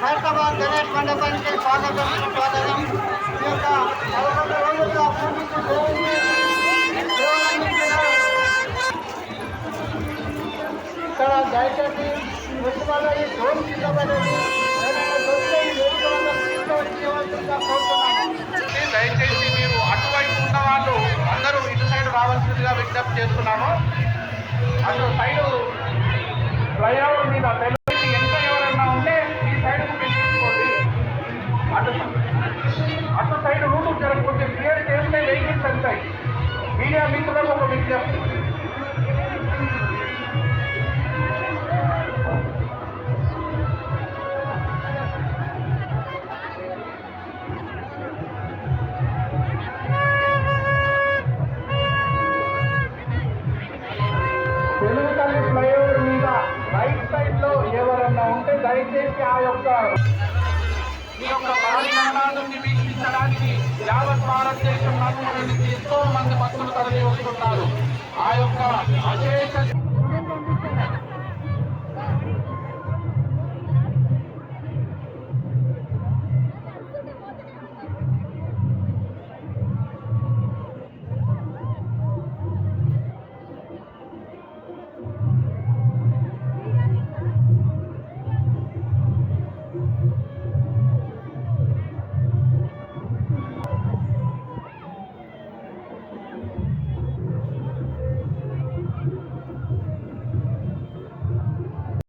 హైదరాబాద్ గణేష్ మండపానికి స్వాగతం సుస్వాగతం. ఈ యొక్క 11 రోజులుగా పూజించి ఇక్కడ దయచేసి మున్సిపాలిటీ డోర్ తీసుకోబడేది దయచేసి మీరు అటువైపు ఉన్న వాళ్ళు అందరూ ఇటు సైడ్ రావాల్సిందిగా విజ్ఞప్తి చేస్తున్నాము. అటు సైడు ఫ్లైఓవర్ మీద తెలిసి ఎంత ఎవరన్నా ఉంటే ఈ సైడ్ తీసుకోండి. అటు సైడ్ రూట్ కొంచెం క్లియర్ చేస్తే వెహికల్స్ వెళ్తాయి. మీడియా మిత్రులకు ఒక విజ్ఞప్తి. తెలుగుతల్లి ఫ్లైఓవర్ మీద రైట్ సైడ్ లో ఎవరన్నా ఉంటే దయచేసి ఈ యొక్క కార్యక్రమాన్ని వీక్షించడానికి యావత్ భారతదేశం నుంచి ఎంతో మంది భక్తులు తరలి వస్తున్నారు. ఆ యొక్క అశేష